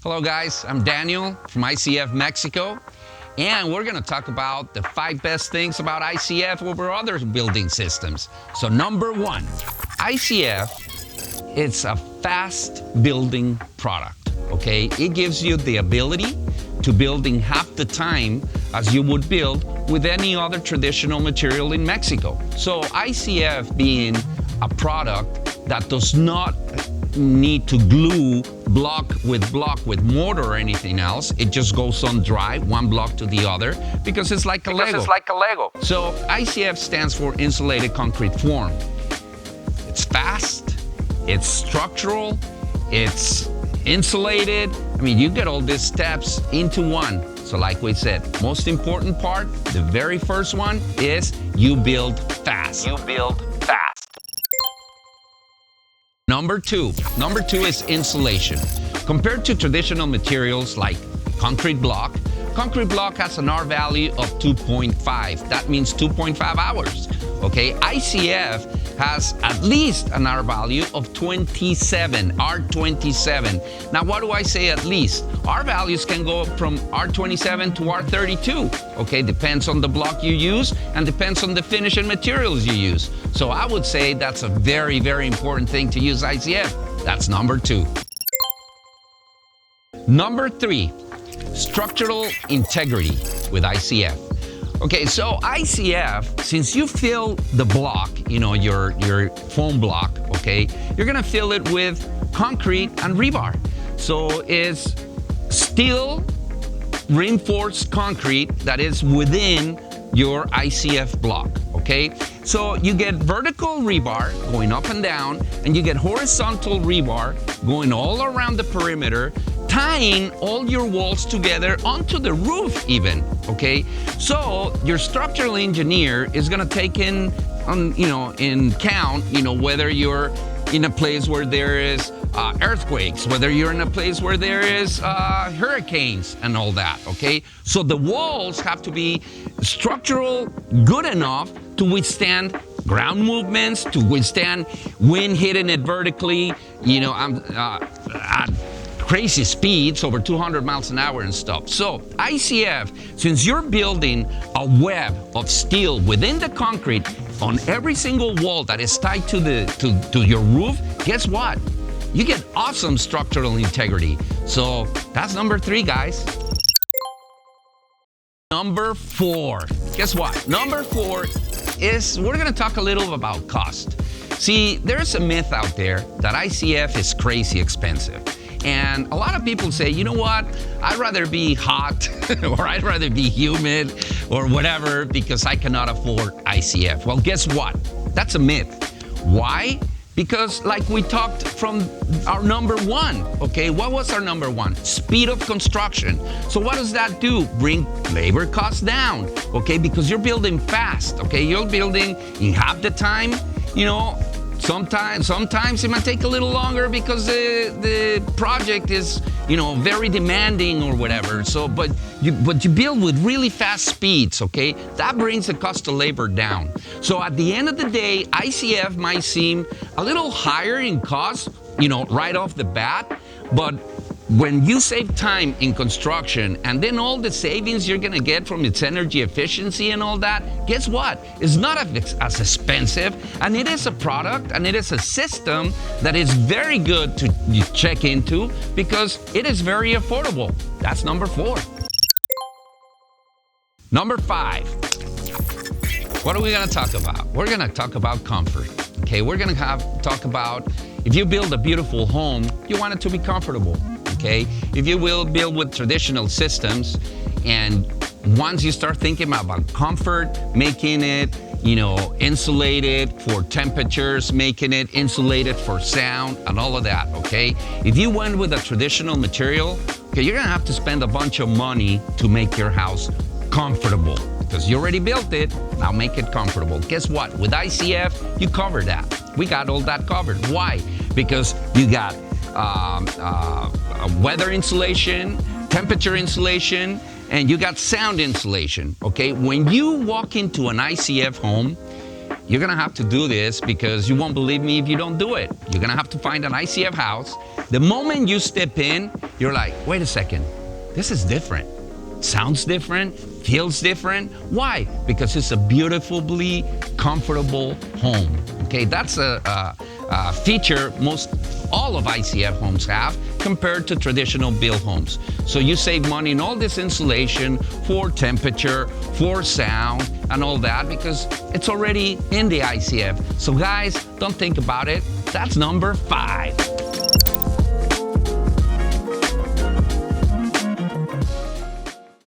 Hello guys, I'm Daniel from ICF Mexico, and we're gonna talk about the 5 best things about ICF over other building systems. So number 1, ICF, it's a fast building product, okay? It gives you the ability to build in half the time as you would build with any other traditional material in Mexico. So ICF being a product that does not need to glue block with mortar or anything else. It just goes on dry, one block to the other, because it's like a Lego. So ICF stands for Insulated Concrete Form. It's fast, it's structural, it's insulated. I mean, you get all these steps into one. So like we said, most important part, the very first one is you build fast. Number two is insulation. Compared to traditional materials like concrete block has an R value of 2.5. That means 2.5 hours. Okay, ICF has at least an R value of 27, R27. Now, what do I say at least? R values can go from R27 to R32. Okay, depends on the block you use and depends on the finish and materials you use. So I would say that's a very, very important thing to use ICF. That's number 2. Number 3, structural integrity with ICF. Okay, so ICF, since you fill the block, your foam block, okay, you're gonna fill it with concrete and rebar. So it's steel reinforced concrete that is within your ICF block, okay? So you get vertical rebar going up and down, and you get horizontal rebar going all around the perimeter, tying all your walls together onto the roof even, okay? So your structural engineer is gonna take in count, whether you're in a place where there is earthquakes, whether you're in a place where there is hurricanes and all that, okay? So the walls have to be structural good enough to withstand ground movements, to withstand wind hitting it vertically, at crazy speeds, over 200 miles an hour and stuff. So ICF, since you're building a web of steel within the concrete on every single wall that is tied to your roof, guess what? You get awesome structural integrity. So that's number 3, guys. Number 4, guess what? Number 4 is, we're gonna talk a little about cost. See, there's a myth out there that ICF is crazy expensive. And a lot of people say, you know what, I'd rather be hot or I'd rather be humid or whatever because I cannot afford ICF. Well, guess what? That's a myth. Why? Because like we talked from our number 1, okay? What was our number 1? Speed of construction. So what does that do? Bring labor costs down, okay? Because you're building fast, okay? You're building in half the time, Sometimes it might take a little longer because the project is, very demanding or whatever. So, but you build with really fast speeds, okay? That brings the cost of labor down. So at the end of the day, ICF might seem a little higher in cost, right off the bat, but when you save time in construction and then all the savings you're gonna get from its energy efficiency and all that, guess what? It's not as expensive, and it is a product and it is a system that is very good to check into because it is very affordable. That's number 4. Number 5. What are we gonna talk about? We're gonna talk about comfort, okay? We're gonna talk about, if you build a beautiful home, you want it to be comfortable. Okay, if you will build with traditional systems, and once you start thinking about comfort, making it, insulated for temperatures, making it insulated for sound and all of that, okay? If you went with a traditional material, okay, you're gonna have to spend a bunch of money to make your house comfortable because you already built it, now make it comfortable. Guess what? With ICF, you cover that. We got all that covered. Why? Because you got weather insulation, temperature insulation, and you got sound insulation, okay? When you walk into an ICF home, you're gonna have to do this because you won't believe me if you don't do it. You're gonna have to find an ICF house. The moment you step in, you're like, wait a second, this is different. Sounds different, feels different. Why? Because it's a beautifully comfortable home. Okay, that's a feature all of ICF homes have compared to traditional built homes. So you save money in all this insulation for temperature, for sound, and all that because it's already in the ICF. So guys, don't think about it. That's number 5.